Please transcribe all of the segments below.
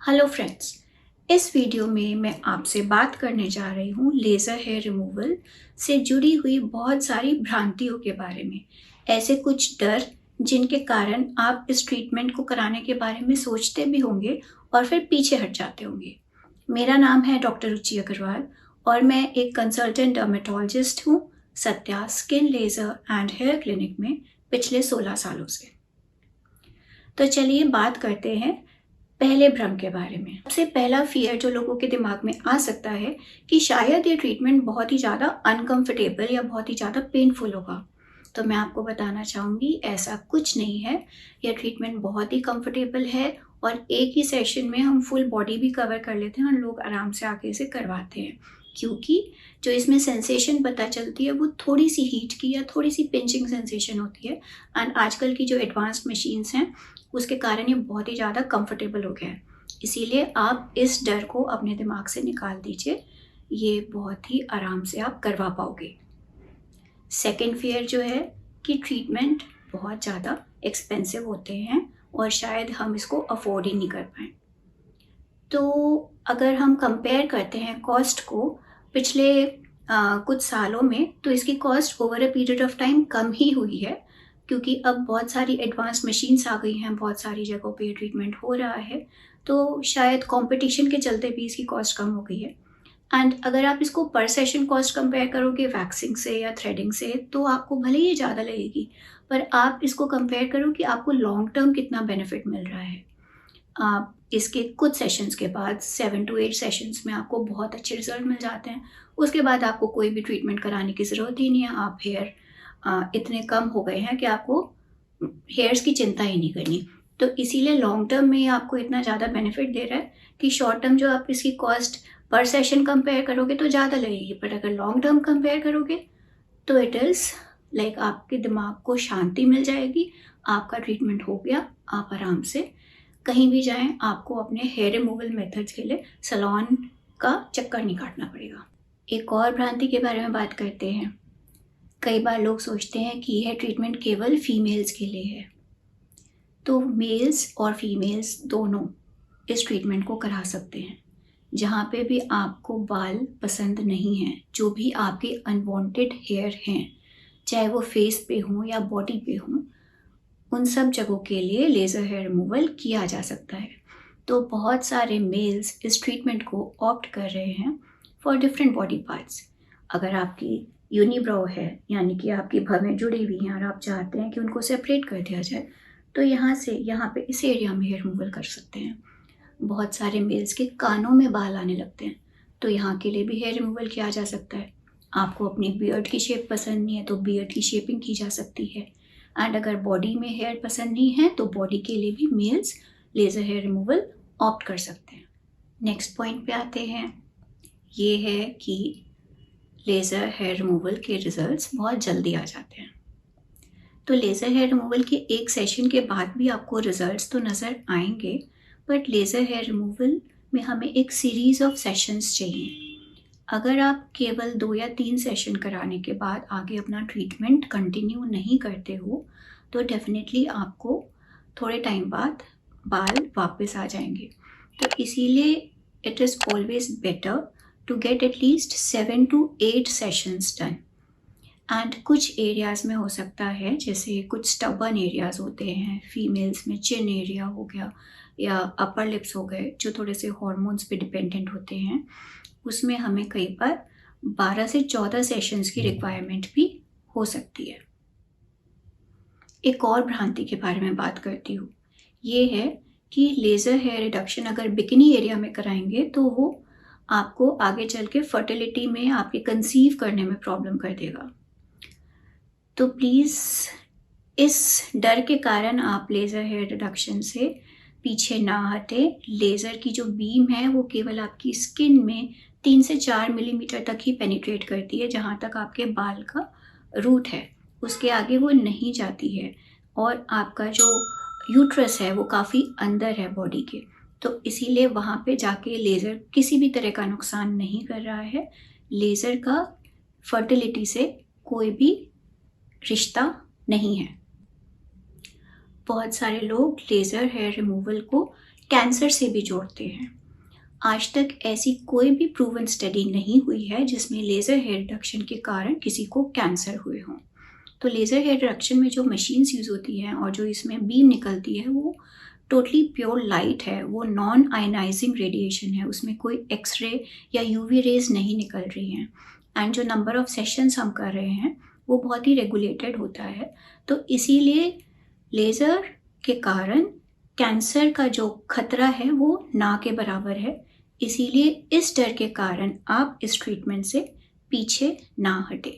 Hello friends, इस video में मैं आपसे बात करने जा रही हूँ लेज़र हेयर रिमूवल से जुड़ी हुई बहुत सारी भ्रांतियों के बारे में। ऐसे कुछ डर जिनके कारण आप इस ट्रीटमेंट को कराने के बारे में सोचते भी होंगे और फिर पीछे हट जाते होंगे। मेरा नाम है डॉक्टर रुचि अग्रवाल और मैं एक कंसल्टेंट डर्मेटोलॉजिस्ट हूँ Satya skin laser and hair clinic में पिछले 16 सालों से। तो चलिए बात करते हैं पहले भ्रम के बारे में। सबसे पहला फियर जो लोगों के दिमाग में आ सकता है कि शायद ये ट्रीटमेंट बहुत ही ज़्यादा अनकंफर्टेबल या बहुत ही ज़्यादा पेनफुल होगा। तो मैं आपको बताना चाहूँगी ऐसा कुछ नहीं है। यह ट्रीटमेंट बहुत ही कंफर्टेबल है और एक ही सेशन में हम फुल बॉडी भी कवर कर लेते हैं और लोग आराम से आके इसे करवाते हैं, क्योंकि जो इसमें सेंसेशन पता चलती है वो थोड़ी सी हीट की या थोड़ी सी पिंचिंग सेंसेशन होती है। एंड आजकल की जो एडवांस्ड मशीन्स हैं उसके कारण ये बहुत ही ज़्यादा कंफर्टेबल हो गया है। इसीलिए आप इस डर को अपने दिमाग से निकाल दीजिए, ये बहुत ही आराम से आप करवा पाओगे। सेकेंड फियर जो है कि ट्रीटमेंट बहुत ज़्यादा एक्सपेंसिव होते हैं और शायद हम इसको अफोर्ड ही नहीं कर पाएँ। तो अगर हम कंपेयर करते हैं कॉस्ट को पिछले कुछ सालों में, तो इसकी cost over a period of time कम ही हुई है, क्योंकि अब बहुत सारी एडवांस मशीन्स आ गई हैं, बहुत सारी जगहों पे ट्रीटमेंट हो रहा है, तो शायद कंपटीशन के चलते भी इसकी कॉस्ट कम हो गई है। एंड अगर आप इसको पर सेशन कॉस्ट कंपेयर करोगे वैक्सिंग से या थ्रेडिंग से, तो आपको भले ही ज़्यादा लगेगी, पर आप इसको कंपेयर करो कि आपको लॉन्ग टर्म कितना बेनिफिट मिल रहा है। आप इसके कुछ सेशंस के बाद 7 to 8 सेशंस में आपको बहुत अच्छे रिजल्ट मिल जाते हैं। उसके बाद आपको कोई भी ट्रीटमेंट कराने की ज़रूरत ही नहीं है। आप हेयर इतने कम हो गए हैं कि आपको हेयर्स की चिंता ही नहीं करनी। तो इसीलिए लॉन्ग टर्म में आपको इतना ज़्यादा बेनिफिट दे रहा है कि शॉर्ट टर्म जो आप इसकी कॉस्ट पर सेशन कंपेयर करोगे तो ज़्यादा लगेगी, पर अगर लॉन्ग टर्म कंपेयर करोगे तो इट इज़ लाइक आपके दिमाग को शांति मिल जाएगी। आपका ट्रीटमेंट हो गया, आप आराम से कहीं भी जाएं, आपको अपने हेयर रिमूवल मेथड्स के लिए सैलून का चक्कर नहीं काटना पड़ेगा। एक और भ्रांति के बारे में बात करते हैं। कई बार लोग सोचते हैं कि यह ट्रीटमेंट केवल फीमेल्स के लिए है। तो मेल्स और फीमेल्स दोनों इस ट्रीटमेंट को करा सकते हैं। जहाँ पे भी आपको बाल पसंद नहीं हैं, जो भी आपके अनवांटेड हेयर हैं, चाहे वो फेस पे हों या बॉडी पे हों, उन सब जगहों के लिए लेज़र हेयर रिमूवल किया जा सकता है। तो बहुत सारे मेल्स इस ट्रीटमेंट को ऑप्ट कर रहे हैं फॉर डिफरेंट बॉडी पार्ट्स। अगर आपकी यूनिब्रो है, यानी कि आपकी भवें जुड़ी हुई हैं और आप चाहते हैं कि उनको सेपरेट कर दिया जाए, तो यहाँ से यहाँ पे इस एरिया में हेयर रिमूवल कर सकते हैं। बहुत सारे मेल्स के कानों में बाल आने लगते हैं, तो यहाँ के लिए भी हेयर रिमूवल किया जा सकता है। आपको अपनी बियर्ड की शेप पसंद नहीं है तो बियर्ड की शेपिंग की जा सकती है। एंड अगर बॉडी में हेयर पसंद नहीं है तो बॉडी के लिए भी males laser hair removal opt कर सकते हैं। नेक्स्ट पॉइंट पे आते हैं। ये है कि लेज़र हेयर रिमूवल के रिजल्ट्स बहुत जल्दी आ जाते हैं। तो लेज़र हेयर रिमूवल के एक सेशन के बाद भी आपको रिजल्ट्स तो नज़र आएंगे, बट लेज़र हेयर रिमूवल में हमें एक सीरीज़ ऑफ सेशंस चाहिए। अगर आप केवल 2 या 3 सेशन कराने के बाद आगे अपना ट्रीटमेंट कंटिन्यू नहीं करते हो, तो डेफिनेटली आपको थोड़े टाइम बाद बाल वापस आ जाएंगे। तो इसीलिए it is always better to get at least 7 to 8 sessions done. And कुछ एरियाज़ में हो सकता है, जैसे कुछ स्टबर्न एरियाज़ होते हैं फीमेल्स में, चिन एरिया हो गया या अपर लिप्स हो गए, जो थोड़े से हॉर्मोन्स पे डिपेंडेंट होते हैं, उसमें हमें कई बार 12 से 14 सेशंस की रिक्वायरमेंट भी हो सकती है। एक और भ्रांति के बारे में बात करती हूँ। ये है कि लेज़र हेयर रिडक्शन अगर बिकिनी एरिया में कराएंगे तो वो आपको आगे चल के फर्टिलिटी में, आपके कंसीव करने में प्रॉब्लम कर देगा। तो प्लीज़ इस डर के कारण आप लेज़र हेयर रिडक्शन से पीछे ना हटे। लेज़र की जो बीम है वो केवल आपकी स्किन में 3 से 4 मिलीमीटर तक ही पेनिट्रेट करती है, जहाँ तक आपके बाल का रूट है, उसके आगे वो नहीं जाती है। और आपका जो यूट्रस है वो काफ़ी अंदर है बॉडी के, तो इसीलिए वहाँ पे जाके लेज़र किसी भी तरह का नुकसान नहीं कर रहा है। लेज़र का फर्टिलिटी से कोई भी रिश्ता नहीं है। बहुत सारे लोग लेज़र हेयर रिमूवल को कैंसर से भी जोड़ते हैं। आज तक ऐसी कोई भी प्रूवन स्टडी नहीं हुई है जिसमें लेज़र हेयर रिडक्शन के कारण किसी को कैंसर हुए हों। तो लेज़र हेयर रिडक्शन में जो मशीन्स यूज़ होती हैं और जो इसमें बीम निकलती है वो टोटली प्योर लाइट है, वो नॉन आयनाइजिंग रेडिएशन है, उसमें कोई एक्सरे या यूवी रेज नहीं निकल रही हैं। एंड जो नंबर ऑफ सेशंस हम कर रहे हैं वो बहुत ही रेगुलेटेड होता है। तो इसीलिए लेज़र के कारण कैंसर का जो खतरा है वो ना के बराबर है। इसीलिए इस डर के कारण आप इस ट्रीटमेंट से पीछे ना हटें।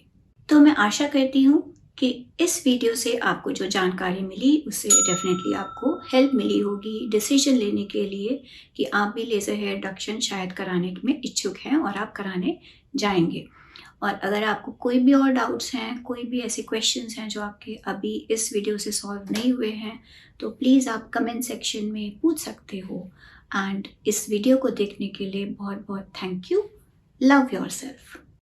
तो मैं आशा करती हूँ कि इस वीडियो से आपको जो जानकारी मिली उससे डेफिनेटली आपको हेल्प मिली होगी डिसीजन लेने के लिए कि आप भी लेज़र हेयर रिडक्शन शायद कराने में इच्छुक हैं और आप कराने जाएंगे। और अगर आपको कोई भी और डाउट्स हैं, कोई भी ऐसे क्वेश्चंस हैं जो आपके अभी इस वीडियो से सॉल्व नहीं हुए हैं, तो प्लीज़ आप कमेंट सेक्शन में पूछ सकते हो। एंड इस वीडियो को देखने के लिए बहुत बहुत थैंक यू। Love yourself.